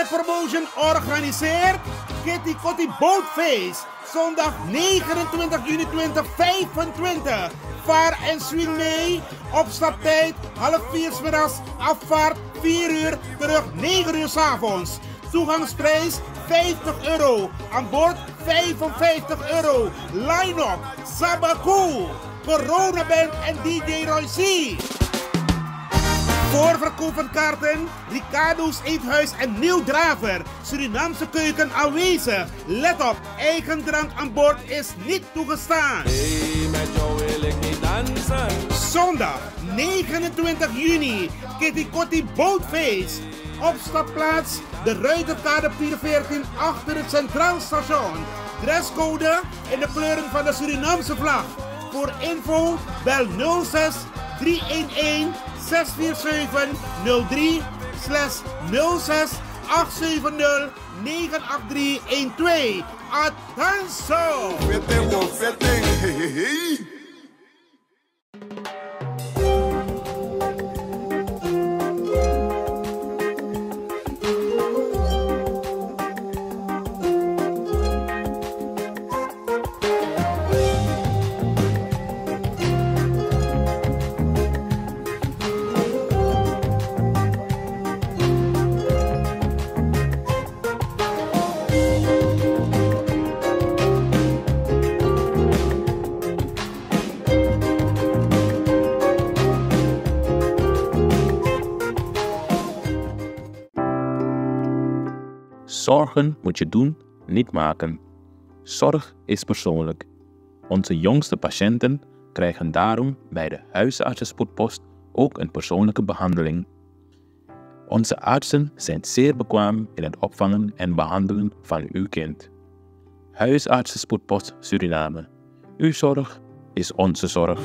Osir Promotion organiseert Kitty Kotti Boatface. Zondag 29 juni 2025. Vaar en swing mee. Opstaptijd 3:30 's middags. Afvaart 4 uur. Terug 9 uur 's avonds. Toegangsprijs €50. Aan boord €55. Line-up Sabaku, Corona Band en DJ Roy C. Voorverkoop van kaarten, Ricardo's Eethuis en Nieuw Draver. Surinaamse keuken aanwezig. Let op, eigen drank aan boord is niet toegestaan. Hey, met jou wil ik niet dansen. Zondag 29 juni, Kitty Kotti Boatface. Opstapplaats, de Ruiterkade 414 achter het Centraal Station. Dresscode in de kleuren van de Surinaamse vlag. Voor info bel 06 311 647 03 /06 870 98312. Attenzo! Zorgen moet je doen, niet maken. Zorg is persoonlijk. Onze jongste patiënten krijgen daarom bij de huisartsenspoedpost ook een persoonlijke behandeling. Onze artsen zijn zeer bekwaam in het opvangen en behandelen van uw kind. Huisartsenspoedpost Suriname. Uw zorg is onze zorg.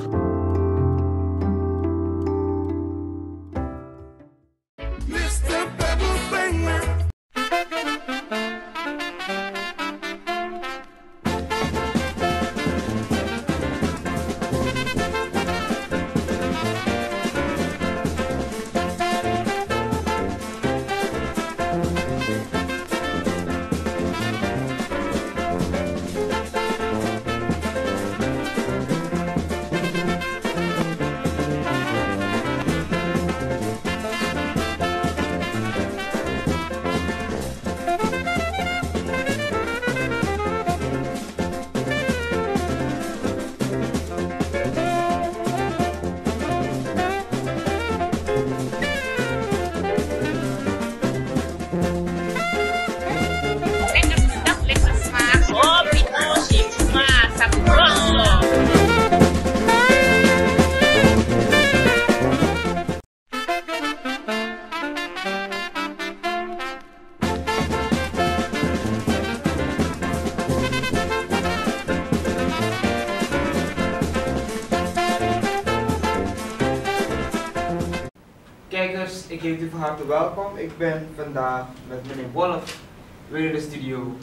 Kijkers, ik heet u van harte welkom. Ik ben vandaag met meneer Wolf weer in de studio.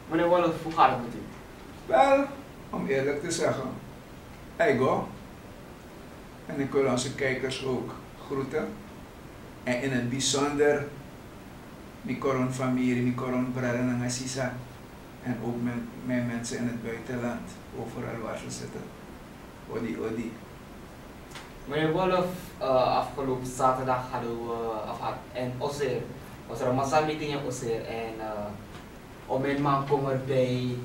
Meneer Wolf, hoe gaat het met u? Wel, om eerlijk te zeggen, ego. En ik wil onze kijkers ook groeten. En in het bijzonder, mijn koron familie, mijn koron braden en assisa. En ook mijn mensen in het buitenland, overal waar ze zitten. Odi, odi. Meneer Wolf, afgelopen zaterdag hadden we in Osir, was er een massameeting in Osir en om mijn man kwam erbij,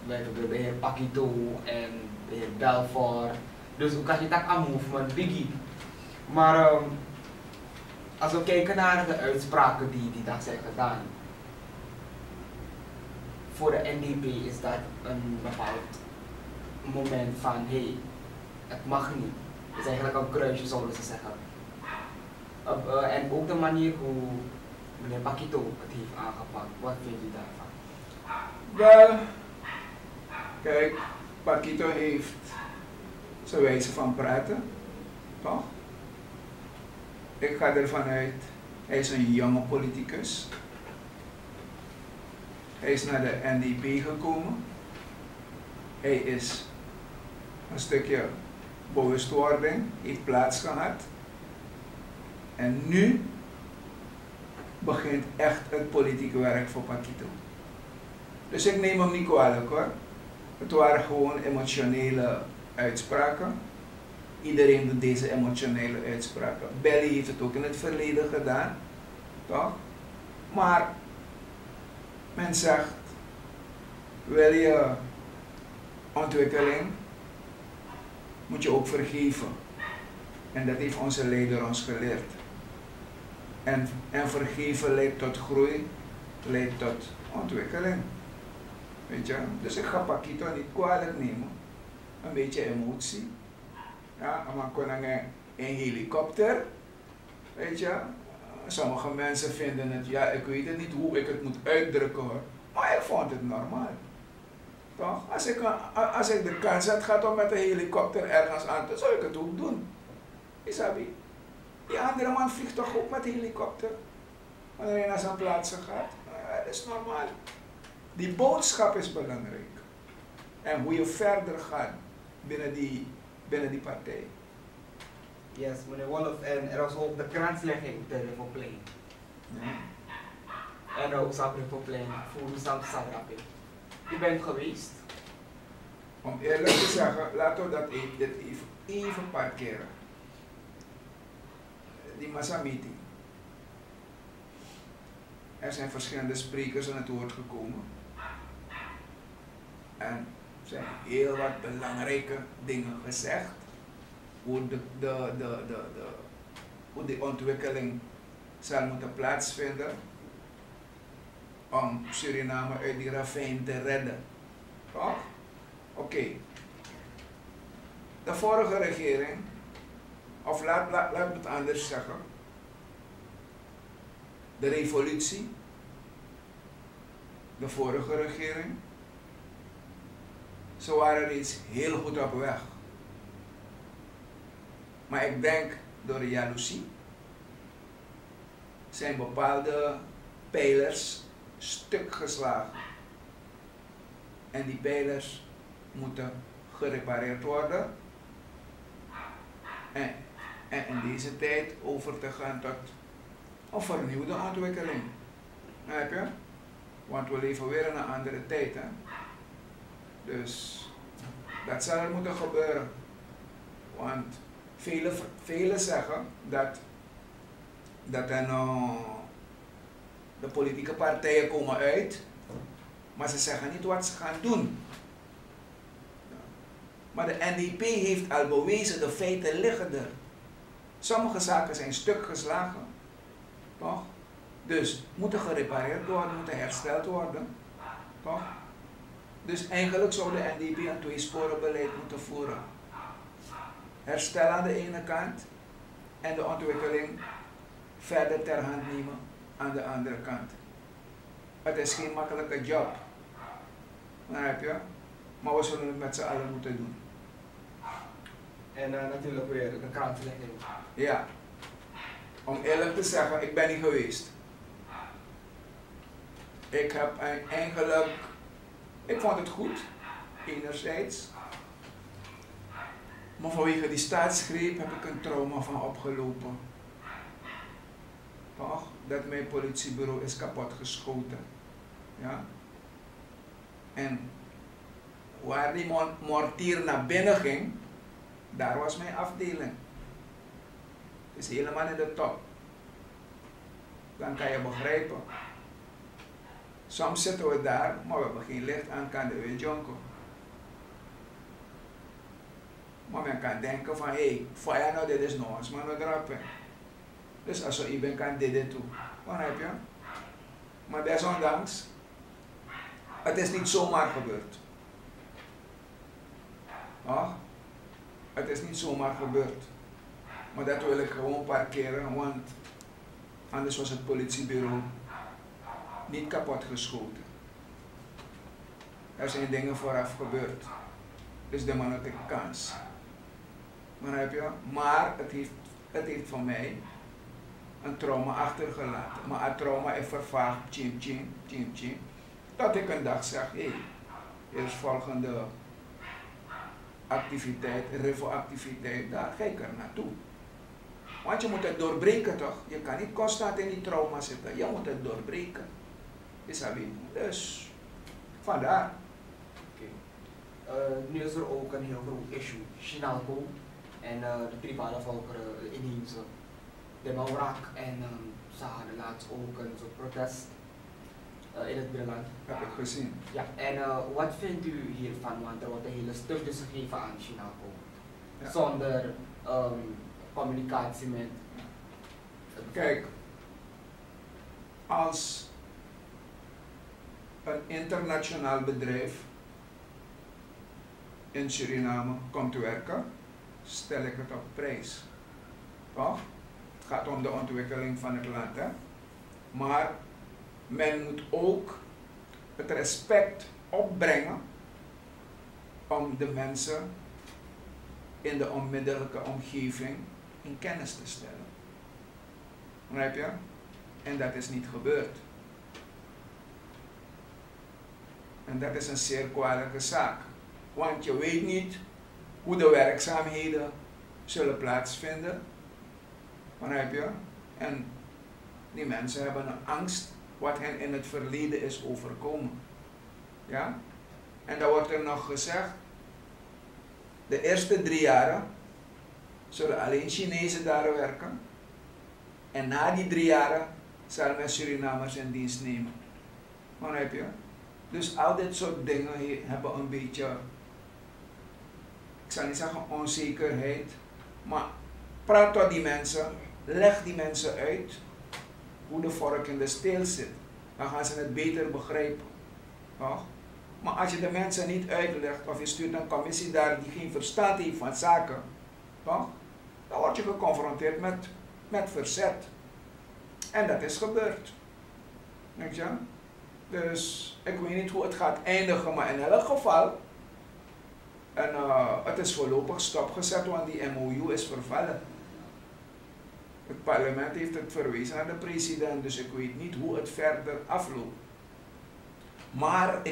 de heer Pakito en de heer Belfort. Dus hoe kan je dat aan movement biggie? Maar als we kijken naar de uitspraken die dag zijn gedaan, voor de NDP is dat een bepaald moment van hey, het mag niet. Het is eigenlijk een kruisje, zouden ze zeggen. En ook de manier hoe meneer Pakito het heeft aangepakt. Wat vindt u daarvan? Wel, kijk, Pakito heeft zijn wijze van praten, toch? Ik ga ervan uit, hij is een jonge politicus. Hij is naar de NDP gekomen. Hij is een stukje bewustwording, heeft plaats gehad. En nu begint echt het politieke werk voor Paquito. Dus ik neem hem niet kwalijk hoor. Het waren gewoon emotionele uitspraken. Iedereen doet deze emotionele uitspraken. Belly heeft het ook in het verleden gedaan. Toch? Maar men zegt, wil je ontwikkeling, moet je ook vergeven. En dat heeft onze leider ons geleerd. En vergeven leidt tot groei, leidt tot ontwikkeling. Weet je? Dus ik ga Paquito niet kwalijk nemen. Een beetje emotie. Ja, maar kon een helikopter. Weet je? Sommige mensen vinden het, ja, ik weet het niet hoe ik het moet uitdrukken hoor. Maar ik vond het normaal. Toch? Als ik de kans had gehad om met een helikopter ergens aan te, zou ik het ook doen. Isabi. Die andere man vliegt toch ook met een helikopter? Wanneer hij naar zijn plaatsen gaat. Dat is normaal. Die boodschap is belangrijk. En hoe je verder gaat binnen die partij. Yes, meneer Wolf, en er was ook de kranslegging op de Riverplein. Ja. En ook op Riverplein voor Sam Sadrapi. U bent geweest? Om eerlijk te zeggen, laten we dit even parkeren. Die massa-meeting. Er zijn verschillende sprekers aan het woord gekomen. En er zijn heel wat belangrijke dingen gezegd. Hoe hoe de ontwikkeling zal moeten plaatsvinden om Suriname uit die ravijn te redden. Toch? Oké. De vorige regering, of laat me het anders zeggen, de revolutie, de vorige regering, ze waren reeds heel goed op weg. Maar ik denk door de jaloezie zijn bepaalde pijlers stuk geslagen. En die pijlers moeten gerepareerd worden. En in deze tijd over te gaan tot een vernieuwde ontwikkeling. Snap je? Want we leven weer in een andere tijd. Hè? Dus dat zal er moeten gebeuren. Want velen zeggen dat de politieke partijen komen uit, maar ze zeggen niet wat ze gaan doen. Maar de NDP heeft al bewezen, de feiten liggen er. Sommige zaken zijn stuk geslagen. Toch? Dus moeten gerepareerd worden, moeten hersteld worden. Toch? Dus eigenlijk zou de NDP een tweesporenbeleid moeten voeren. Herstel aan de ene kant en de ontwikkeling verder ter hand nemen aan de andere kant. Het is geen makkelijke job. Begrijp je? Maar we zullen het met z'n allen moeten doen. En natuurlijk weer de kranslegging. Ja. Om eerlijk te zeggen, ik ben niet geweest. Ik heb eigenlijk, ik vond het goed, enerzijds. Maar vanwege die staatsgreep heb ik een trauma van opgelopen. Toch? Dat mijn politiebureau is kapot geschoten. Ja? En waar die mortier naar binnen ging, daar was mijn afdeling. Dus helemaal in de top. Dan kan je begrijpen. Soms zitten we daar, maar we hebben geen licht aan, kan de jonko. Maar men kan denken van, hé, fire nou, dit is nog eens maar een drappen. Dus als je iemand kan dit toe, wat heb je? Maar desondanks, het is niet zomaar gebeurd. Oh? Het is niet zomaar gebeurd. Maar dat wil ik gewoon parkeren, want anders was het politiebureau niet kapot geschoten. Er zijn dingen vooraf gebeurd. Dus de man had een kans. Begrijp je? Maar het heeft voor mij een trauma achtergelaten. Maar het trauma is vervaagd, tjim. Dat ik een dag zeg, hé, er is volgende activiteit, revo-activiteit, daar ga ik er naartoe. Want je moet het doorbreken toch? Je kan niet constant in die trauma zitten. Je moet het doorbreken. Isabi. Dus, vandaar. Nu is er ook een heel groot issue. Chinalco en de tribale volkeren inheemse. De Maurak en ze hadden laatst ook een soort protest in het binnenland. Heb ik gezien. Ja, en wat vindt u hiervan? Want er wordt een hele stuk dus gegeven aan Chinalco. Ja. Zonder communicatie met. Kijk, als een internationaal bedrijf in Suriname komt werken, stel ik het op prijs. Toch? Het gaat om de ontwikkeling van het land. Hè? Maar men moet ook het respect opbrengen om de mensen in de onmiddellijke omgeving in kennis te stellen. Begrijp je? En dat is niet gebeurd. En dat is een zeer kwalijke zaak. Want je weet niet hoe de werkzaamheden zullen plaatsvinden. Begrijp je? En die mensen hebben een angst wat hen in het verleden is overkomen. Ja? En dan wordt er nog gezegd, de eerste 3 jaren zullen alleen Chinezen daar werken. En na die 3 jaren zal men Surinamers in dienst nemen. Begrijp je? Dus al dit soort dingen hebben een beetje, ik zal niet zeggen onzekerheid, maar praat tot die mensen, leg die mensen uit hoe de vork in de steel zit. Dan gaan ze het beter begrijpen. Toch? Maar als je de mensen niet uitlegt of je stuurt een commissie daar die geen verstand heeft van zaken, toch? Dan word je geconfronteerd met verzet. En dat is gebeurd. Denk je? Dus ik weet niet hoe het gaat eindigen, maar in elk geval, en het is voorlopig stopgezet, want die MOU is vervallen. Het parlement heeft het verwezen aan de president, dus ik weet niet hoe het verder afloopt. Maar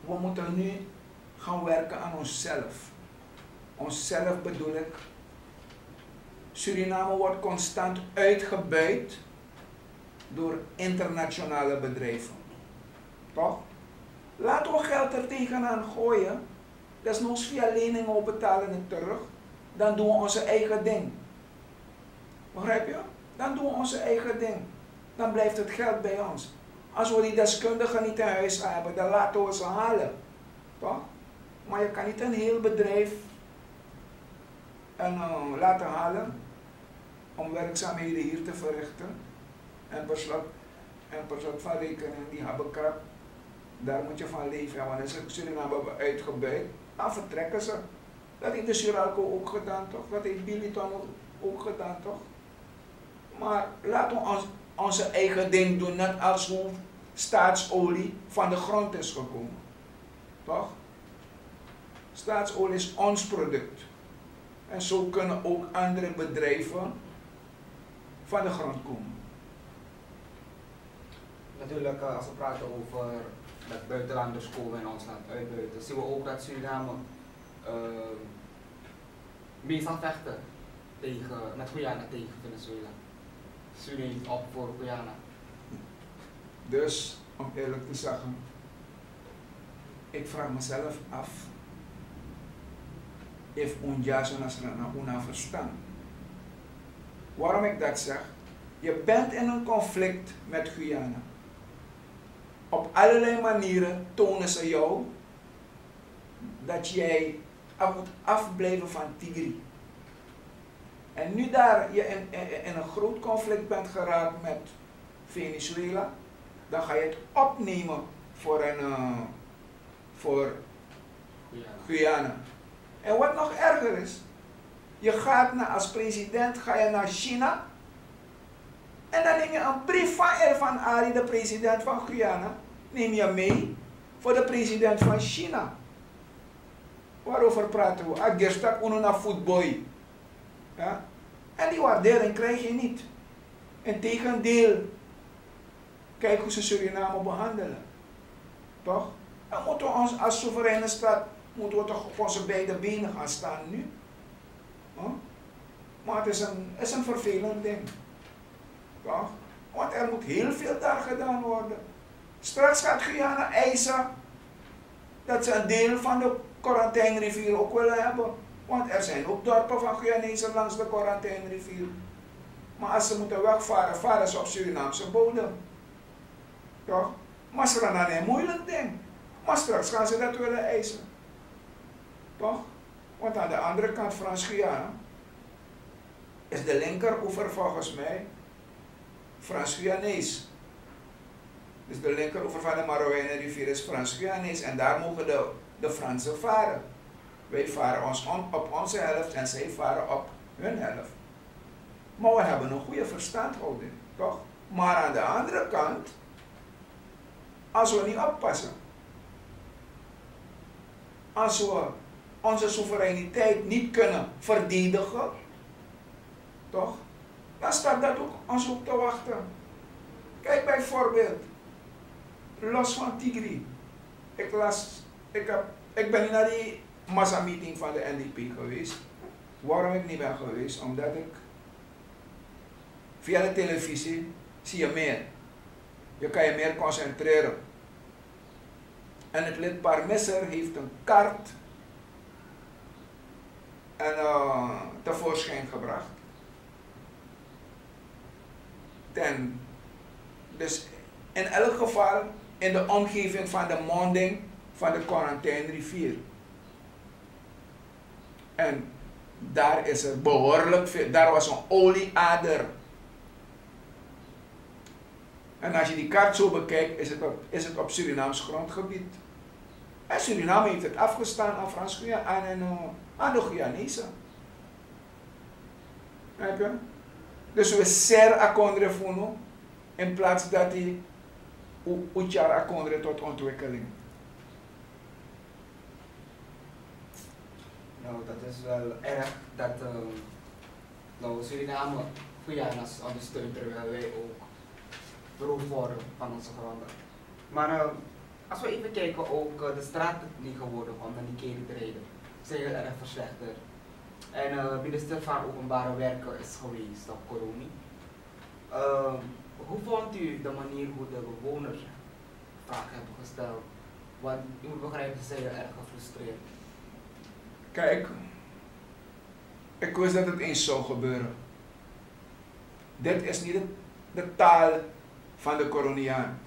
we moeten nu gaan werken aan onszelf. Onszelf bedoel ik, Suriname wordt constant uitgebuit door internationale bedrijven. Toch? Laten we geld er tegenaan gooien. Desnoods via leningen, we betalen het terug. Dan doen we onze eigen ding. Begrijp je? Dan doen we onze eigen ding. Dan blijft het geld bij ons. Als we die deskundigen niet in huis hebben, dan laten we ze halen. Toch? Maar je kan niet een heel bedrijf laten halen om werkzaamheden hier te verrichten. En per slot van rekening, die habbekrap, daar moet je van leven. Want als Suriname hebben uitgebuit, dan vertrekken ze. Dat heeft de Suralco ook gedaan, toch? Dat heeft Biliton ook gedaan, toch? Maar laten we onze eigen ding doen, net als hoe staatsolie van de grond is gekomen. Toch? Staatsolie is ons product. En zo kunnen ook andere bedrijven van de grond komen. Natuurlijk, als we praten over dat buitenlanders komen in ons land uitbuiten, zien we ook dat Suriname meestal vechten met Guyana tegen Venezuela. Suriname op voor Guyana. Dus, om eerlijk te zeggen, ik vraag mezelf af, if unjaso na una verstaan. Waarom ik dat zeg? Je bent in een conflict met Guyana. Op allerlei manieren tonen ze jou dat jij moet afblijven van Tigri. En nu daar je in een groot conflict bent geraakt met Venezuela, dan ga je het opnemen voor Guyana. En wat nog erger is, je gaat als president naar China en dan neem je een brief van Irfaan Ali, de president van Guyana, neem je mee voor de president van China. Waarover praten we? Agerstak ununa footboy. Ja? En die waardering krijg je niet. Integendeel, kijk hoe ze Suriname behandelen. Toch? Dan moeten we ons als soevereine staat, moeten we toch op onze beide benen gaan staan nu. Huh? Maar het is een vervelend ding. Toch? Want er moet heel veel daar gedaan worden. Straks gaat Guyana eisen dat ze een deel van de Corentyne-rivier ook willen hebben. Want er zijn ook dorpen van Guyanezen langs de Corentyne-rivier. Maar als ze moeten wegvaren, varen ze op Surinaamse bodem. Toch? Maar ze gaan dan een moeilijk ding. Maar straks gaan ze dat willen eisen. Toch? Want aan de andere kant Frans-Guyana is de linkeroever volgens mij Frans-Guyanees. Dus de linkeroever van de Marowijnenrivier is Frans-Guyanees en daar mogen de Fransen varen. Wij varen op onze helft en zij varen op hun helft. Maar we hebben een goede verstandhouding, toch? Maar aan de andere kant, als we niet oppassen, als we onze soevereiniteit niet kunnen verdedigen, toch? Dan staat dat ook ons op te wachten. Kijk bijvoorbeeld, los van Tigri. Ik ben niet naar die massameeting van de NDP geweest. Waarom ik niet ben geweest? Omdat ik via de televisie zie je meer. Je kan je meer concentreren. En het lid Parmisser heeft een kaart tevoorschijn gebracht. Dus in elk geval in de omgeving van de monding van de Corentyne-rivier. En daar is er behoorlijk veel, daar was een olieader. En als je die kaart zo bekijkt, is het op Surinaams grondgebied. En Suriname heeft het afgestaan aan Frans-Guyana en aan de Guyanezen. Heb je? Dus we ser akondre funo in plaats dat hij uitjar akondre tot ontwikkeling. Nou, dat is wel erg dat Suriname Guyana's ondersteunt terwijl wij ook beroofd worden van onze gronden. Maar als we even kijken, ook de straten niet geworden om naar Nikeri te rijden, zijn heel erg verslechterd. En minister van Openbare Werken is geweest op Koroni. Hoe vond u de manier hoe de bewoners vragen hebben gesteld? Want u moet begrijpen, ze zijn heel erg gefrustreerd. Kijk, ik wist dat het eens zou gebeuren. Dit is niet de taal van de Koroniaan.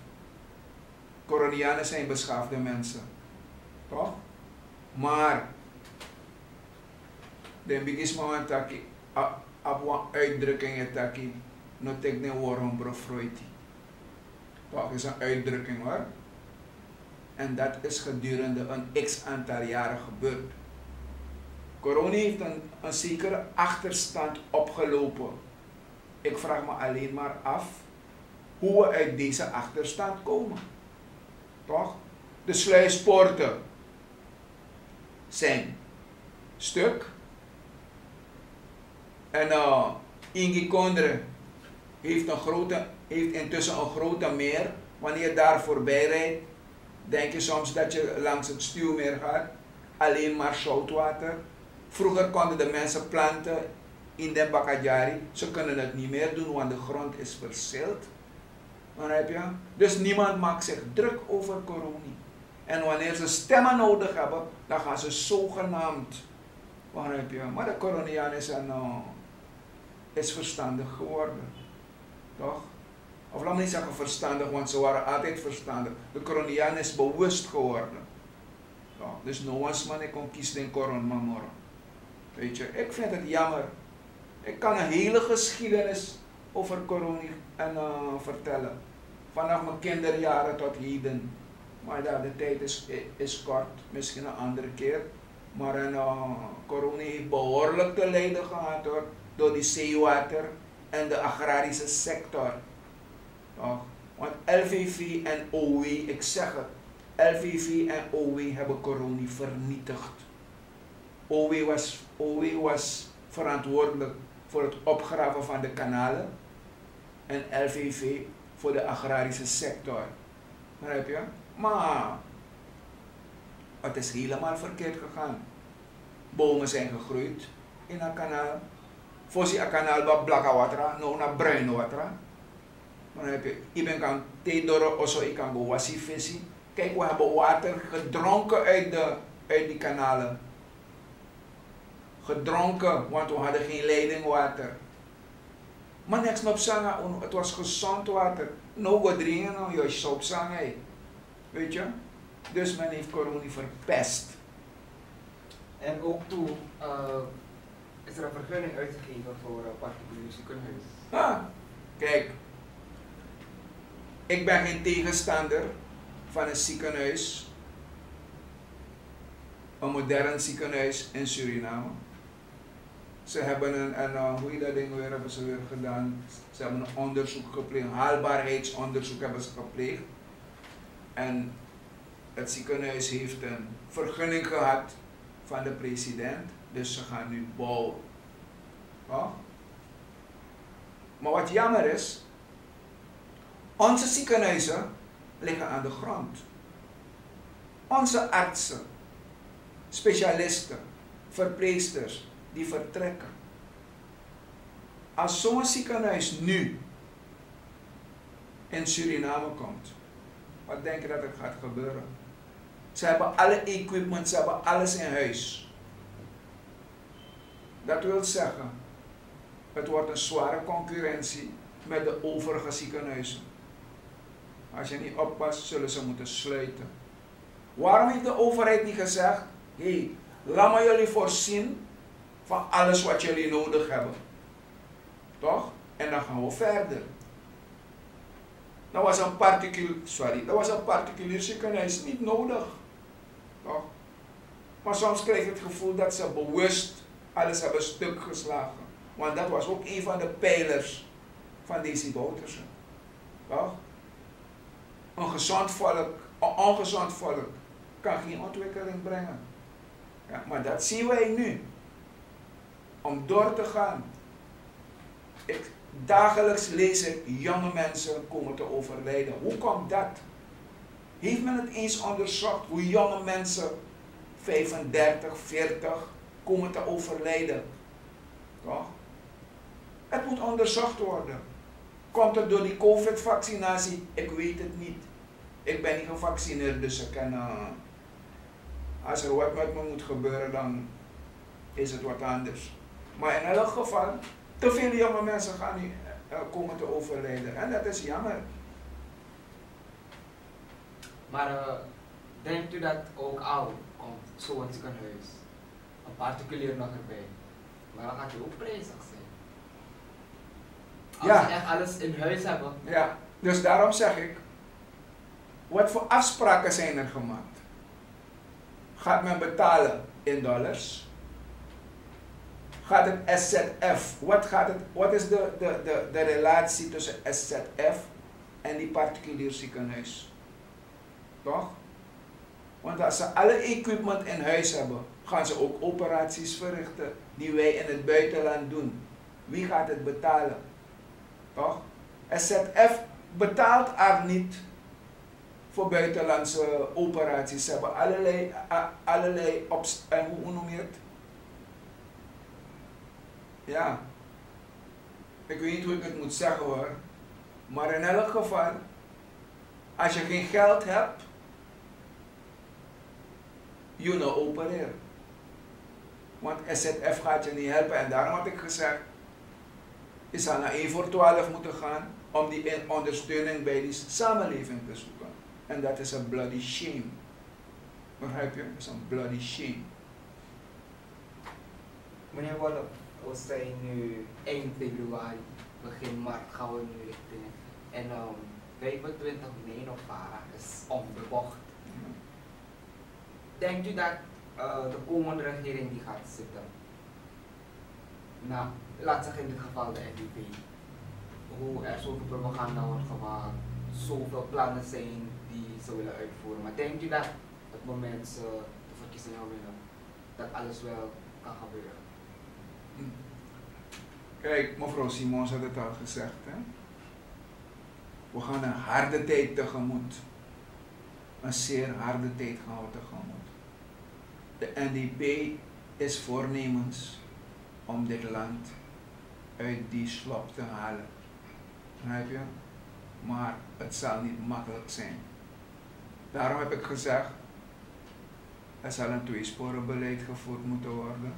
Koronianen zijn beschaafde mensen. Toch? Maar de bigismo aan taki, abwa uitdrukking taki, no tek ne worum brofroiti. Toch, is een uitdrukking hoor. En dat is gedurende een x aantal jaren gebeurd. Corona heeft een zekere achterstand opgelopen. Ik vraag me alleen maar af hoe we uit deze achterstand komen. Toch? De sluispoorten zijn stuk. En Ingi Kondre heeft intussen een grote meer. Wanneer je daar voorbij rijdt, denk je soms dat je langs het stuwmeer gaat. Alleen maar zoutwater. Vroeger konden de mensen planten in de Bakajari. Ze kunnen het niet meer doen, want de grond is verzild. Begrijp je? Dus niemand maakt zich druk over corona. En wanneer ze stemmen nodig hebben, dan gaan ze zogenaamd. Begrijp je? Maar de Coroniaan is verstandig geworden. Toch? Of laat me niet zeggen verstandig, want ze waren altijd verstandig. De Coroniaan is bewust geworden. Ja, dus no one's man, ik kon kiezen in Coron Mamoro. Weet je, ik vind het jammer. Ik kan een hele geschiedenis over corona vertellen. Vanaf mijn kinderjaren tot heden. Maar ja, de tijd is kort, misschien een andere keer. Maar corona heeft behoorlijk te lijden gehad hoor, door die zeewater en de agrarische sector. Want LVV en OW, ik zeg het, LVV en OW hebben corona vernietigd. OW was verantwoordelijk voor het opgraven van de kanalen en LVV voor de agrarische sector. Begrijp je? Maar het is helemaal verkeerd gegaan. Bomen zijn gegroeid in een kanaal Fosi a kanaal ba blaka watra, no na bruin watra. Maar dan heb je, iemand kan theedorren of zo, ik kan go wasi visie. Kijk, we hebben water gedronken uit die kanalen. Gedronken, want we hadden geen leidingwater. Maar niks op zanga, het was gezond water. No go drinken, no, je zou op zanga. Weet je? Dus men heeft corona verpest. En ook toen is er een vergunning uitgegeven voor een particulier ziekenhuis. Ah, kijk, ik ben geen tegenstander van een ziekenhuis, een modern ziekenhuis in Suriname. Ze hebben hoe je dat ding weer hebben ze weer gedaan? Ze hebben een onderzoek gepleegd, een haalbaarheidsonderzoek hebben ze gepleegd. En het ziekenhuis heeft een vergunning gehad van de president, dus ze gaan nu bouwen. Oh? Maar wat jammer is, onze ziekenhuizen liggen aan de grond. Onze artsen, specialisten, verpleegsters, die vertrekken. Als zo'n ziekenhuis nu in Suriname komt, wat denk je dat er gaat gebeuren? Ze hebben alle equipment, ze hebben alles in huis. Dat wil zeggen, het wordt een zware concurrentie met de overige ziekenhuizen. Als je niet oppast, zullen ze moeten sluiten. Waarom heeft de overheid niet gezegd, hé, laat maar jullie voorzien van alles wat jullie nodig hebben. Toch? En dan gaan we verder. Dat was een particulier ziekenhuis niet nodig. Toch? Maar soms krijg je het gevoel dat ze bewust alles hebben stuk geslagen. Want dat was ook een van de pijlers van deze Bouterse. Toch? Een ongezond volk kan geen ontwikkeling brengen. Ja, maar dat zien wij nu. Om door te gaan. Dagelijks lees ik jonge mensen komen te overlijden. Hoe komt dat? Heeft men het eens onderzocht hoe jonge mensen 35, 40 komen te overlijden? Toch? Het moet onderzocht worden. Komt het door die COVID-vaccinatie? Ik weet het niet. Ik ben niet gevaccineerd, dus ik kan, als er wat met me moet gebeuren, dan is het wat anders. Maar in elk geval, te veel jonge mensen gaan nu komen te overlijden. En dat is jammer. Maar denkt u dat ook al komt zo'n ziekenhuis, een particulier nog erbij, maar dan gaat u ook prijzig zijn. Als ze echt alles in huis hebben. Ja, dus daarom zeg ik, wat voor afspraken zijn er gemaakt? Gaat men betalen in dollars? Gaat het SZF, wat is de relatie tussen SZF en die particulier ziekenhuis? Toch? Want als ze alle equipment in huis hebben, gaan ze ook operaties verrichten die wij in het buitenland doen. Wie gaat het betalen? Toch? SZF betaalt er niet voor buitenlandse operaties. Ze hebben allerlei hoe noem je het? Ja, ik weet niet hoe ik het moet zeggen hoor. Maar in elk geval, als je geen geld hebt, je nou opereren. Want SZF gaat je niet helpen. En daarom had ik gezegd, je zou naar 1 voor 12 moeten gaan om die ondersteuning bij die samenleving te zoeken. En dat is een bloody shame. Begrijp je? Dat is een bloody shame. Meneer Wolff, we zijn nu eind februari, begin maart gaan we nu richting. En 25 mei nog varen is om de bocht. Denkt u dat de komende regering die gaat zitten, nou, laat zeggen in dit geval de NDP, hoe er zoveel propaganda wordt gemaakt, zoveel plannen zijn die ze willen uitvoeren. Maar denkt u dat op het moment ze de verkiezingen winnen, dat alles wel kan gebeuren? Kijk, mevrouw Simons had het al gezegd. Hè? We gaan een harde tijd tegemoet. Een zeer harde tijd gaan we tegemoet. De NDP is voornemens om dit land uit die slop te halen. Begrijp je? Maar het zal niet makkelijk zijn. Daarom heb ik gezegd, er zal een tweesporenbeleid gevoerd moeten worden.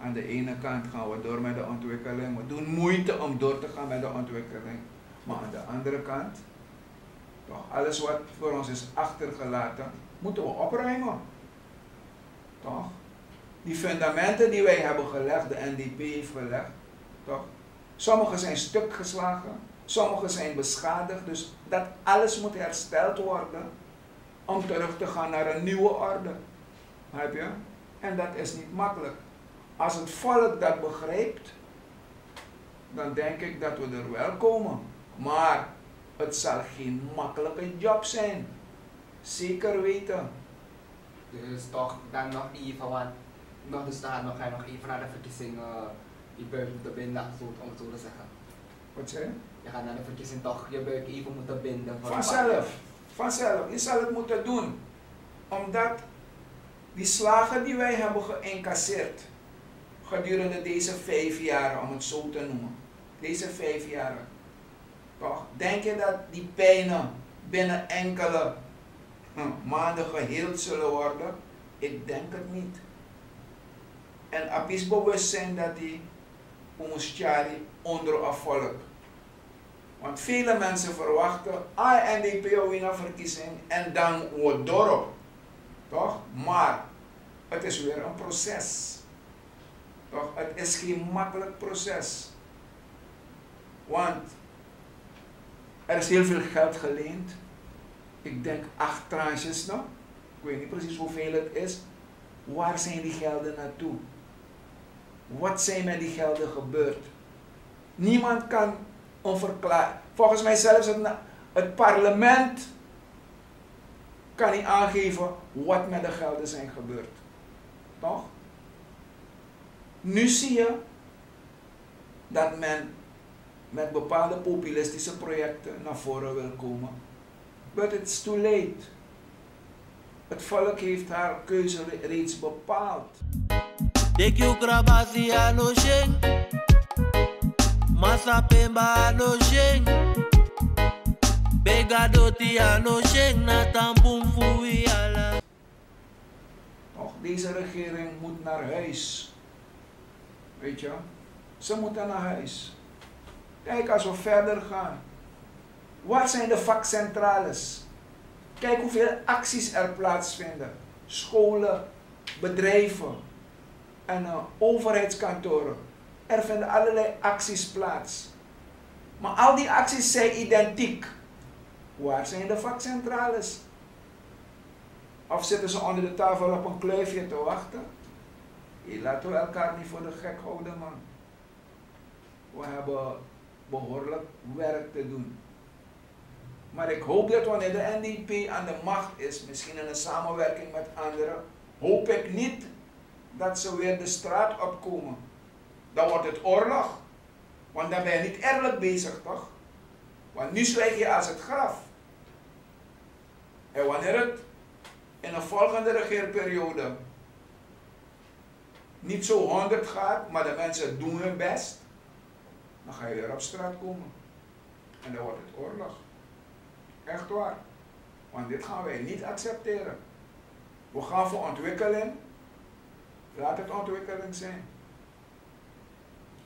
Aan de ene kant gaan we door met de ontwikkeling. We doen moeite om door te gaan met de ontwikkeling. Maar aan de andere kant, toch, alles wat voor ons is achtergelaten, moeten we opruimen. Toch? Die fundamenten die wij hebben gelegd, de NDP heeft gelegd, toch? Sommige zijn stuk geslagen, sommige zijn beschadigd. Dus dat alles moet hersteld worden om terug te gaan naar een nieuwe orde. Heb je? En dat is niet makkelijk. Als het volk dat begrijpt, dan denk ik dat we er wel komen. Maar het zal geen makkelijke job zijn. Zeker weten. Dus toch dan nog even, want nog de staat nog, ga je nog even naar de verkiezingen die buik moeten binden, om het zo te zeggen. Wat zei je? Je gaat naar de verkiezing toch je buik even moeten binden. Vanzelf. Vanzelf. Je zal het moeten doen. Omdat die slagen die wij hebben geïncasseerd gedurende deze 5 jaar, om het zo te noemen. Deze 5 jaar. Toch? Denk je dat die pijnen binnen enkele maanden geheeld zullen worden? Ik denk het niet. En het bewustzijn dat die Oemuschari onder een volk. Want vele mensen verwachten, NDP wint een verkiezing en dan wordt dorp. Toch? Maar het is weer een proces. Toch? Het is geen makkelijk proces. Want er is heel veel geld geleend. Ik denk 8 tranches nog. Ik weet niet precies hoeveel het is. Waar zijn die gelden naartoe? Wat zijn met die gelden gebeurd? Niemand kan onverklaard. Volgens mij zelfs het parlement kan niet aangeven wat met de gelden zijn gebeurd. Toch? Nu zie je dat men met bepaalde populistische projecten naar voren wil komen. But it's too late. Het volk heeft haar keuze reeds bepaald. Dekyo krabasi ano sheng, masapemba ano sheng, begadoti ano sheng, natampumfui ala. Och, deze regering moet naar huis. Weet je? Ze moeten naar huis. Kijk, als we verder gaan. Waar zijn de vakcentrales? Kijk hoeveel acties er plaatsvinden. Scholen, bedrijven en overheidskantoren. Er vinden allerlei acties plaats. Maar al die acties zijn identiek. Waar zijn de vakcentrales? Of zitten ze onder de tafel op een kluifje te wachten? Laten we elkaar niet voor de gek houden, man. We hebben behoorlijk werk te doen. Maar ik hoop dat wanneer de NDP aan de macht is, misschien in een samenwerking met anderen, hoop ik niet dat ze weer de straat opkomen. Dan wordt het oorlog. Want dan ben je niet eerlijk bezig, toch? Want nu zwijg je als het graf. En wanneer het in een volgende regeerperiode niet zo 100 gaat, maar de mensen doen hun best, dan ga je weer op straat komen. En dan wordt het oorlog. Echt waar. Want dit gaan wij niet accepteren. We gaan voor ontwikkeling. Laat het ontwikkeling zijn.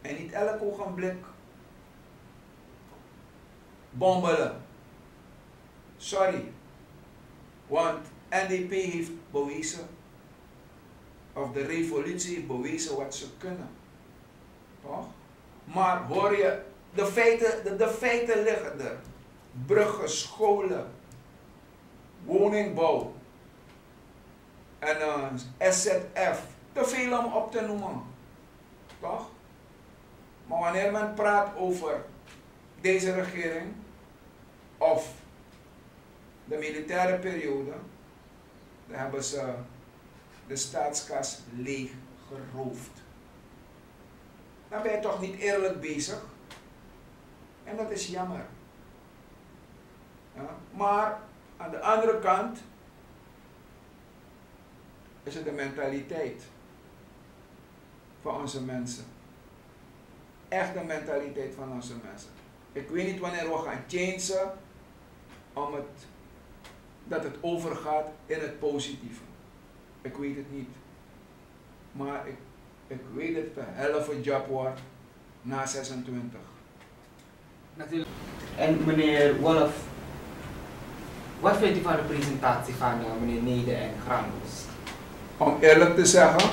En niet elk ogenblik bommelen. Sorry. Want NDP heeft bewezen, of de revolutie heeft bewezen wat ze kunnen. Toch? Maar hoor je, de feiten liggen er. Bruggen, scholen, woningbouw en SZF. Te veel om op te noemen. Toch? Maar wanneer men praat over deze regering of de militaire periode, dan hebben ze de staatskas leeg geroofd. Dan ben je toch niet eerlijk bezig. En dat is jammer. Ja, maar aan de andere kant is het de mentaliteit van onze mensen. echt de mentaliteit van onze mensen. Ik weet niet wanneer we gaan changen dat het overgaat in het positieve. Ik weet het niet. Maar ik weet dat het een helft job wordt na 26. Natuurlijk. En meneer Wolf, wat vindt u van de presentatie van meneer Nede en Grandels? Om eerlijk te zeggen,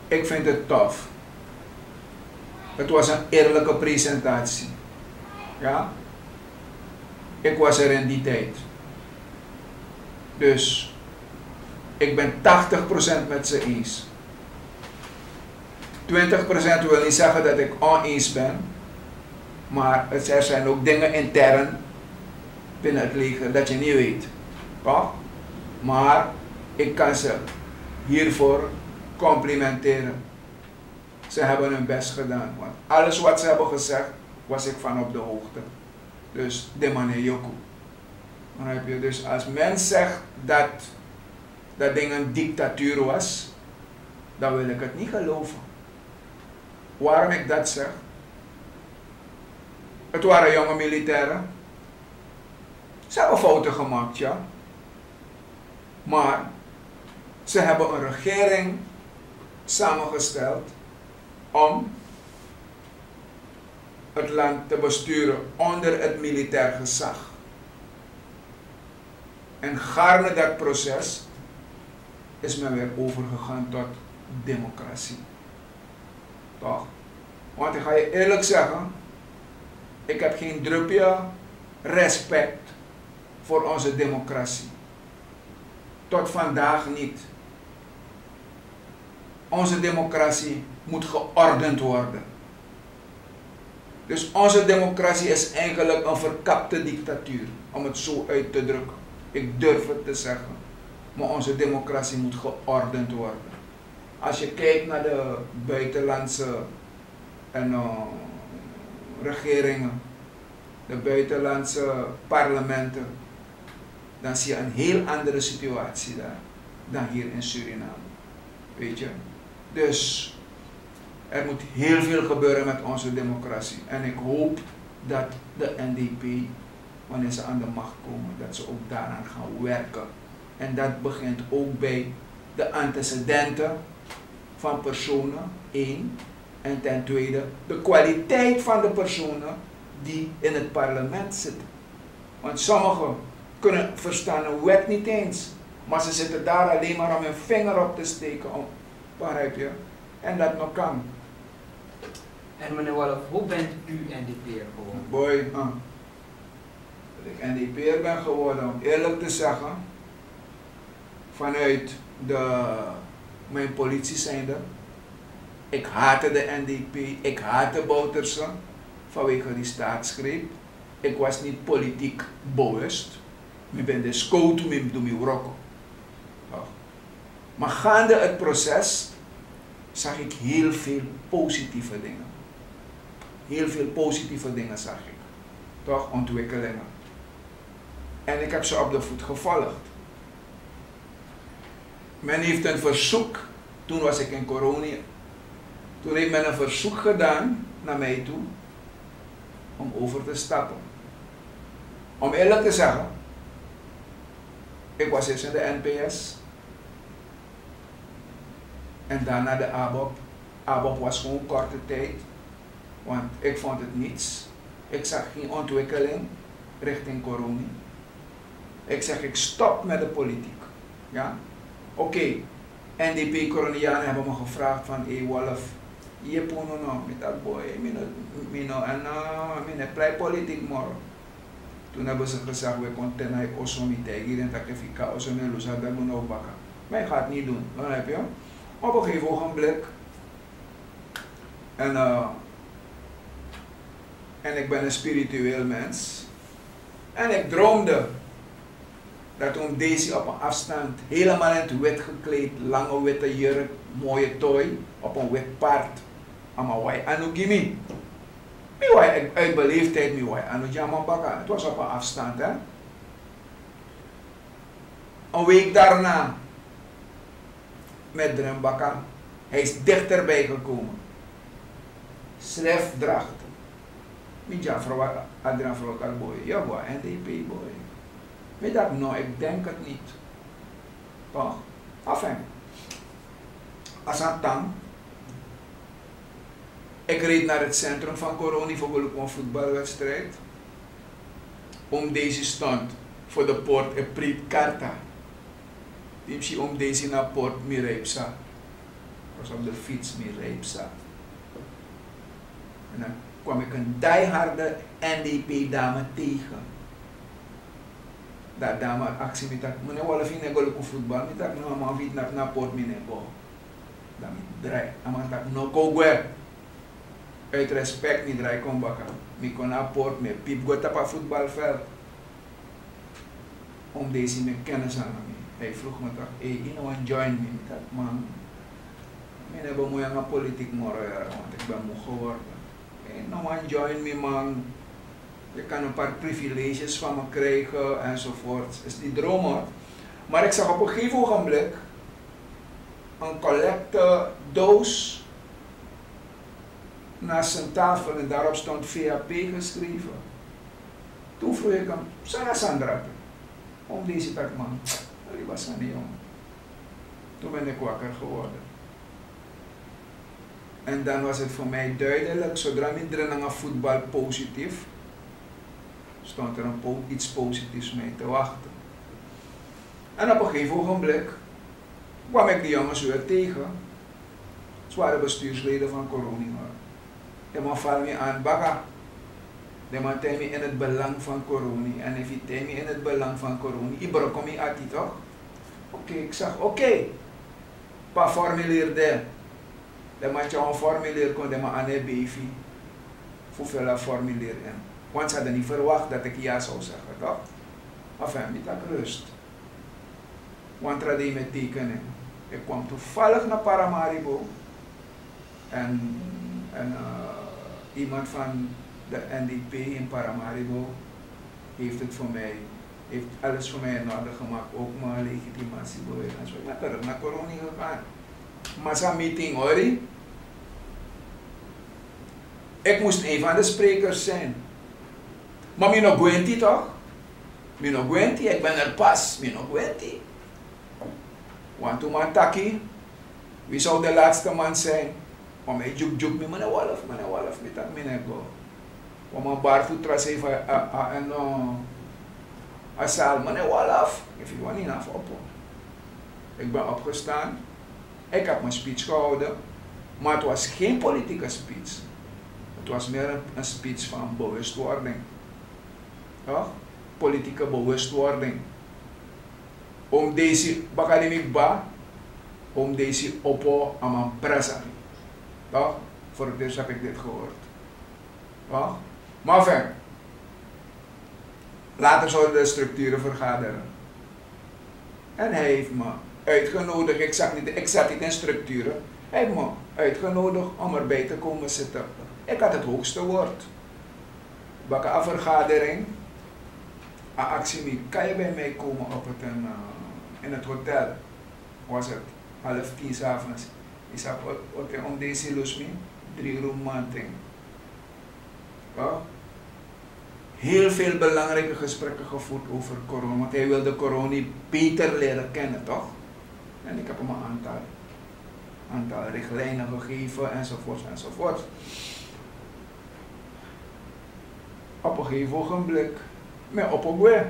ik vind het tof. Het was een eerlijke presentatie. Ja? Ik was er in die tijd. Dus ik ben 80% met ze eens. 20% wil niet zeggen dat ik oneens ben. Maar er zijn ook dingen intern binnen het leger dat je niet weet. Toch? Maar ik kan ze hiervoor complimenteren. Ze hebben hun best gedaan. Want alles wat ze hebben gezegd, was ik van op de hoogte. Dus de meneer Joko. Dus als men zegt dat dat ding een dictatuur was, dan wil ik het niet geloven. Waarom ik dat zeg? Het waren jonge militairen. Ze hebben fouten gemaakt, ja. Maar ze hebben een regering samengesteld om het land te besturen onder het militair gezag. En gaarne dat proces is men weer overgegaan tot democratie. Toch? Want ik ga je eerlijk zeggen, ik heb geen druppje respect voor onze democratie. Tot vandaag niet. Onze democratie moet geordend worden. Dus onze democratie is eigenlijk een verkapte dictatuur, om het zo uit te drukken. Ik durf het te zeggen. Maar onze democratie moet geordend worden. Als je kijkt naar de buitenlandse regeringen, de buitenlandse parlementen, dan zie je een heel andere situatie daar dan hier in Suriname. Weet je? Dus er moet heel veel gebeuren met onze democratie. En ik hoop dat de NDP, wanneer ze aan de macht komen, dat ze ook daaraan gaan werken. En dat begint ook bij de antecedenten van personen, 1. En ten tweede, de kwaliteit van de personen die in het parlement zitten. Want sommigen verstaan een wet niet eens, maar ze zitten daar alleen maar om hun vinger op te steken. Begrijp je? En dat nog kan. En meneer Wolf, hoe bent u NDP'er geworden? Boy, dat ik NDP'er ben geworden, om eerlijk te zeggen, vanuit mijn politie zijnde. Ik haatte de NDP, ik haatte Bouterse vanwege die staatsgreep. Ik was niet politiek bewust. Ik ben de scout om me te rokken. Maar gaande het proces zag ik heel veel positieve dingen. Heel veel positieve dingen zag ik. Toch? Ontwikkelingen. En ik heb ze op de voet gevolgd. Men heeft een verzoek, toen was ik in Coronie. Toen heeft men een verzoek gedaan naar mij toe om over te stappen. Om eerlijk te zeggen, ik was eerst in de NPS en daarna de ABOP. ABOP was gewoon korte tijd, want ik vond het niets. Ik zag geen ontwikkeling richting Coronie. Ik zeg, ik stop met de politiek. Ja? Oké, NDP Coronianen hebben me gevraagd van, hey Wolf, je pono no, met dat boy, mine play politiek morgen. Toen hebben ze gezegd, we konden tenai osomi tegen en takefika osomi lusa dat moet nou bakken. Maar ik ga het niet doen, dan heb je. Op een gegeven ogenblik. En ik ben een spiritueel mens. En ik droomde dat oom Daisy op een afstand, helemaal in het wit gekleed, lange witte jurk, mooie tooi, op een wit paard. Amawai anu gimi. Miwai uit beleefdheid, miwai anu jamambaka. Het was op een afstand, hè. Een week daarna, met Drembaka, Hij is dichterbij gekomen. Slefdracht. Midja vrouw Adriaan Vrokal boy. Ja boy, NDP boy. Weet dat nou, ik denk het niet. Toch? Enfin. Als aan tang. Ik reed naar het centrum van Coroni voor een voetbalwedstrijd. Om deze stond voor de poort en Priet Karta. Die om deze naar poort Mireipsa. Was op de fiets Mireipsa. En dan kwam ik een dieharde NDP-dame tegen. Dat dame actie met dat, meneer Wolfie negolo voetbal, met dat nou maar weet naar poort minego. Dan draai, maar dat no go weer. Uit respect niet draai kom bakken. Mi kon naar poort met piep go op voetbalveld. Om deze me kennis aan me. Hij vroeg me toch, hey, you know join me met dat man. Ik heb mooi aan politiek morgen, want ik ben moe geworden. Hey, no one join me man. Je kan een paar privileges van me krijgen enzovoort. Dat is die droom hoor. Maar ik zag op een gegeven ogenblik een collecte doos naast zijn tafel en daarop stond VAP geschreven. Toen vroeg ik hem, Sana Sandra, om deze tak man. Die was aan die jongen. Toen ben ik wakker geworden. En dan was het voor mij duidelijk, zodra iedereen aan voetbal positief, stond er iets positiefs mee te wachten. En op een gegeven ogenblik kwam ik die jongens weer tegen. Ze waren bestuursleden van Coroni. Die man val me aan baga. Die man zei me in het belang van Coroni. En als je zei me in het belang van Coroni, ik brok me uit toch? Oké, ik zeg oké. Pa formulier de. De man je een formulier kon de man aan de BV. Hoeveel een formulier in. Want ze hadden niet verwacht dat ik ja zou zeggen, toch? Enfin, niet dat rust. Want er hadden met tekenen. Ik kwam toevallig naar Paramaribo. En iemand van de NDP in Paramaribo heeft het voor mij, heeft alles voor mij in orde gemaakt. Ook mijn legitimatiebewijs en zo. Ik ben terug naar Coroni gegaan. Massa meeting hoor. Ik moest een van de sprekers zijn. Maar ik nog gwenti toch? Ik nog gwenti, ik ben er pas. Ik nog gwenti. Want toen man taki, wie zou de laatste man zijn? Maar mij juk me, meneer Wolf, met dat meneer go. Want mijn baarvoet was even een zaal, meneer Wolf. Ik vind het niet af op. Ik ben opgestaan. Ik heb mijn speech gehouden. Maar het was geen politieke speech. Het was meer een speech van bewustwording. Ja? Politieke bewustwording. Om deze bakademik ba, om deze oppo aan mijn pressa. Ja? Voor het eerst heb ik dit gehoord. Ja? Maar enfin, later zouden de structuren vergaderen. En hij heeft me uitgenodigd, ik zat niet in structuren, hij heeft me uitgenodigd om erbij te komen zitten. Ik had het hoogste woord. Bij een vergadering, een actie, kan je bij mij komen op het, in het hotel, was het 9:30 's avonds. Ik zei, oké, om deze lusmi, 3 room manting. Ja? Heel veel belangrijke gesprekken gevoerd over corona, want hij wilde corona beter leren kennen, toch? En ik heb hem een aantal richtlijnen gegeven, enzovoort, enzovoort. Op een gegeven ogenblik, met op een goeie,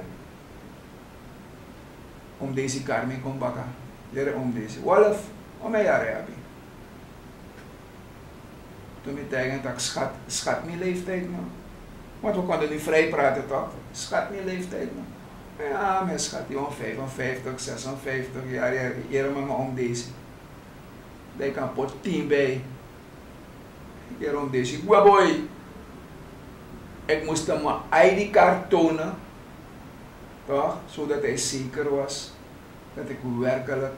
om deze kaart mee kon bakken. Leren om deze Wolf, om mij jaren hebben. Toen ik tegen dat schat mijn leeftijd, man. Want we konden niet vrij praten, toch? Schat mijn leeftijd, man. Ja, mijn schat, die 55, 56 jaar, hier maar om deze. Daar kan pot 10 bij. Hier om deze. Boy. Ik moest hem mijn ID-kaart tonen, toch? Zodat hij zeker was dat ik werkelijk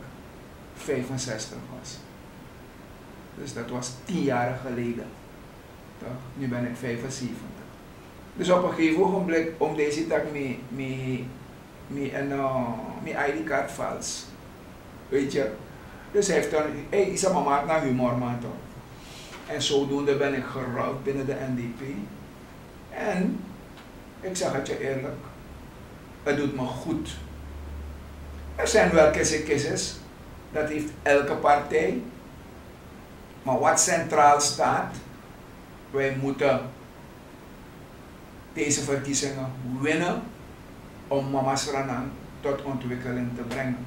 65 was. Dus dat was 10 jaar geleden. Toch? Nu ben ik 75. Dus op een gegeven ogenblik, om deze dag mijn ID-kaart vals. Weet je, Dus hij heeft dan, Isa mama naar humor man toch. En zodoende ben ik gerouwd binnen de NDP. En ik zeg het je eerlijk, het doet me goed. Er zijn wel kisses, dat heeft elke partij. Maar wat centraal staat, wij moeten deze verkiezingen winnen om Mama Suriname tot ontwikkeling te brengen.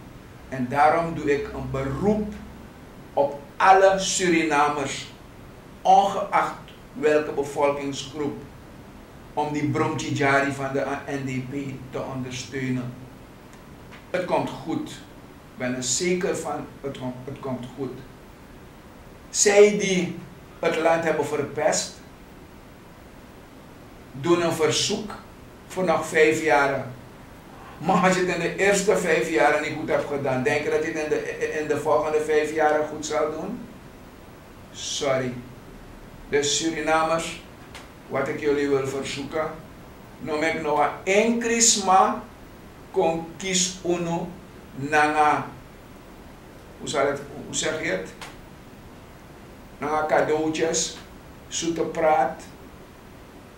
En daarom doe ik een beroep op alle Surinamers, ongeacht welke bevolkingsgroep, om die Bromtjijari van de NDP te ondersteunen. Het komt goed. Ik ben er zeker van, het komt goed. Zij die het land hebben verpest, doen een verzoek voor nog 5 jaar. Maar als je het in de eerste 5 jaar niet goed hebt gedaan, denk je dat je het in de volgende 5 jaar goed zal doen? Sorry. Dus Surinamers, wat ik jullie wil verzoeken, noem ik nog een krisma kon kies uno nanga, hoe zeg je het? Nanga cadeautjes, zoete praat,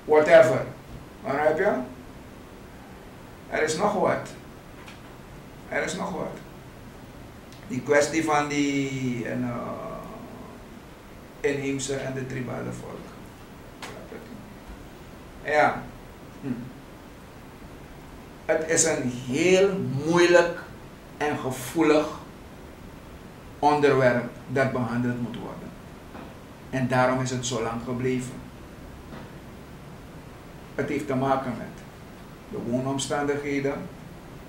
whatever. Begrijp je? Er is nog wat. Er is nog wat. Die kwestie van die inheemse en de tribale volk. Ja. Het is een heel moeilijk en gevoelig onderwerp dat behandeld moet worden. En daarom is het zo lang gebleven. Het heeft te maken met de woonomstandigheden.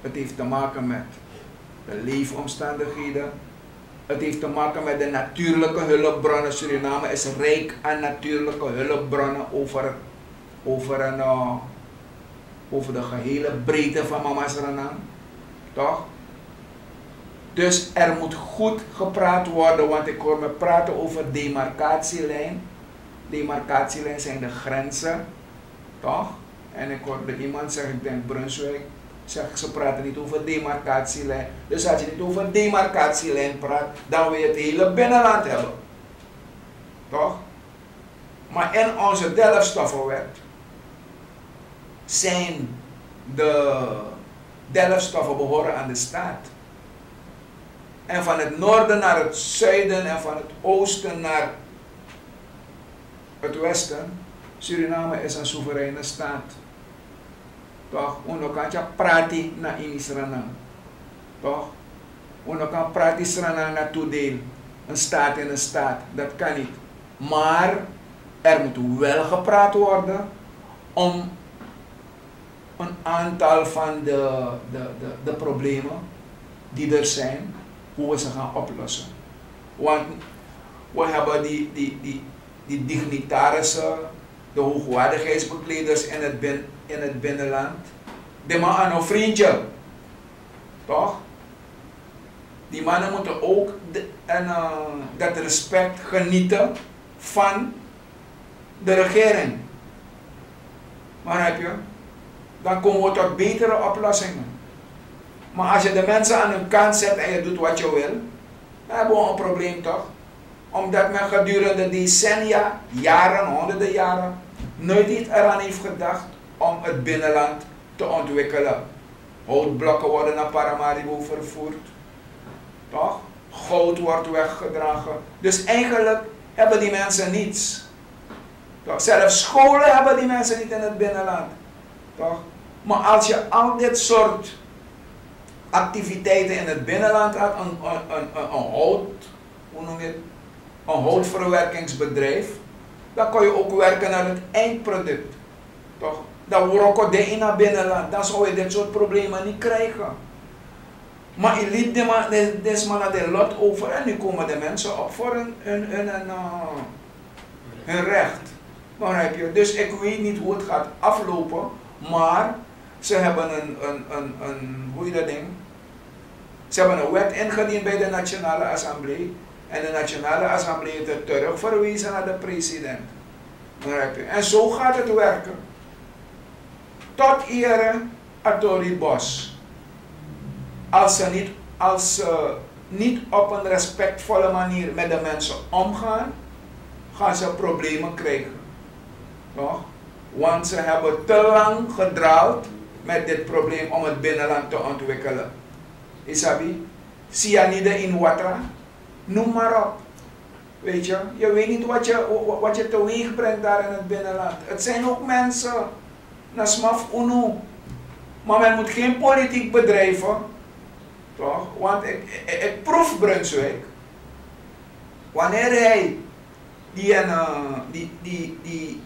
Het heeft te maken met de leefomstandigheden. Het heeft te maken met de natuurlijke hulpbronnen. Suriname is rijk aan natuurlijke hulpbronnen over de gehele breedte van Mama Suriname. Toch? Dus er moet goed gepraat worden, want ik hoor me praten over demarcatielijn. Demarcatielijn zijn de grenzen. Toch? En ik hoorde iemand zeggen, ik denk Brunswijk, zeg ze praten niet over demarcatielijn. Dus als je niet over demarcatielijn praat, dan wil je het hele binnenland hebben. Toch? Maar in onze Delfstoffenwet zijn de Delfstoffen behoren aan de staat. En van het noorden naar het zuiden en van het oosten naar het westen, Suriname is een soevereine staat. Toch? Uno kan je praten naar Suriname. Toch? Uno kan praten Suriname naar toedeel. Een staat in een staat. Dat kan niet. Maar er moet wel gepraat worden om een aantal van de problemen die er zijn, hoe we ze gaan oplossen. Want we hebben die dignitarissen, de hoogwaardigheidsbekleders in het binnenland. Die man aan een vriendje. Toch? Die mannen moeten ook dat respect genieten van de regering. Maar heb je? Dan komen we tot betere oplossingen. Maar als je de mensen aan hun kant zet en je doet wat je wil, dan hebben we een probleem toch? Omdat men gedurende decennia, jaren, honderden jaren, nooit iets eraan heeft gedacht om het binnenland te ontwikkelen. Houtblokken worden naar Paramaribo vervoerd. Toch? Goud wordt weggedragen. Dus eigenlijk hebben die mensen niets. Toch? Zelfs scholen hebben die mensen niet in het binnenland. Toch? Maar als je al dit soort activiteiten in het binnenland had, een houtverwerkingsbedrijf, dan kon je ook werken naar het eindproduct. Toch? Dan wordt je in het binnenland, dan zou je dit soort problemen niet krijgen. Maar je liet deze mannen de lot over en nu komen de mensen op voor hun recht. Begrijp je? Dus ik weet niet hoe het gaat aflopen, maar ze hebben hoe je dat ding? Ze hebben een wet ingediend bij de Nationale Assemblée en de Nationale Assemblée heeft het terugverwezen naar de president. Begrijp je? En zo gaat het werken. Tot ere Atori Bos. Als ze niet op een respectvolle manier met de mensen omgaan, gaan ze problemen krijgen. Toch? Want ze hebben te lang gedraald met dit probleem om het binnenland te ontwikkelen. Isabi, cyanide in water, noem maar op. Weet je, je weet niet wat je teweeg brengt daar in het binnenland. Het zijn ook mensen, nasmaf uno. Maar men moet geen politiek bedrijven, toch? Want ik proef Brunswijk. Wanneer hij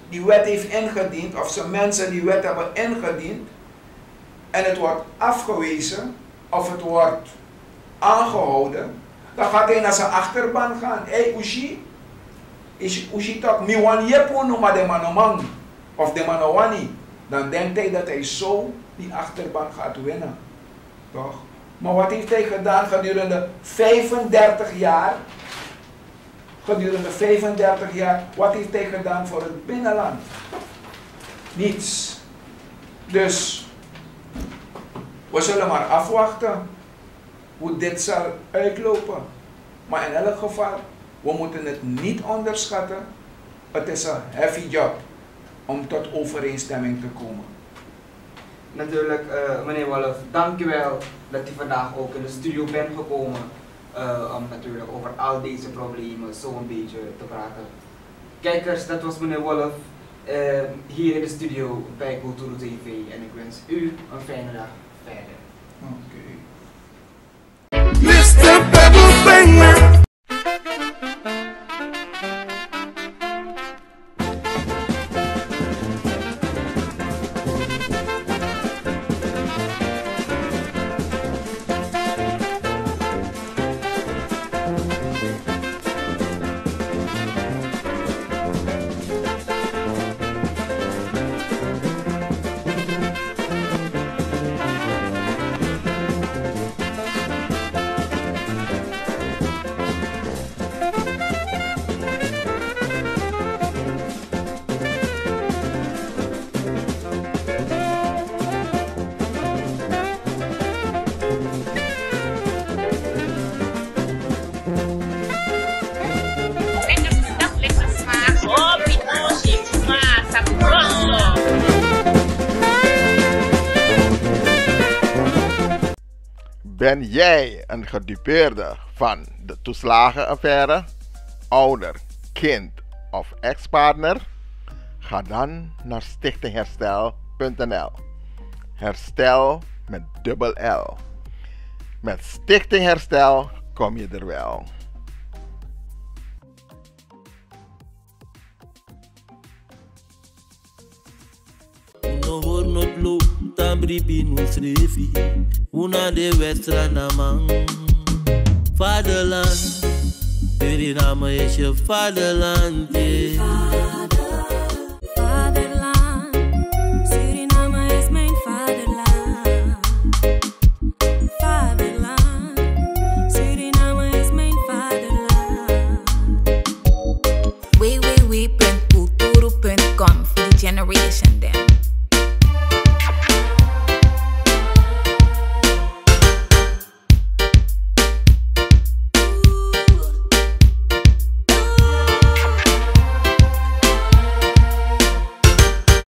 die wet heeft ingediend, of zijn mensen die wet hebben ingediend, en het wordt afgewezen, of het wordt aangehouden, dan gaat hij naar zijn achterban gaan. Hey, Ushi toch, mi wan yepo no ma de manomang, of de manowani. Dan denkt hij dat hij zo die achterban gaat winnen. Toch? Maar wat heeft hij gedaan gedurende 35 jaar? Gedurende 35 jaar, wat heeft hij gedaan voor het binnenland? Niets. Dus, we zullen maar afwachten hoe dit zal uitlopen. Maar in elk geval, we moeten het niet onderschatten. Het is een heavy job om tot overeenstemming te komen. Natuurlijk, meneer Wolff, dank u wel dat u vandaag ook in de studio bent gekomen. Om natuurlijk over al deze problemen zo een beetje te praten. Kijkers, dat was meneer Wolff hier in de studio bij Kulturu TV en ik wens u een fijne dag verder. Oké. Mr. Pebble Banger. Ben jij een gedupeerde van de toeslagenaffaire, ouder, kind of ex-partner? Ga dan naar stichtingherstel.nl. Herstel met dubbel L. Met Stichting Herstel kom je er wel. No hornot lo tambri pinu srefi. Una de westra namang. Vaderland. Suriname is je vaderland.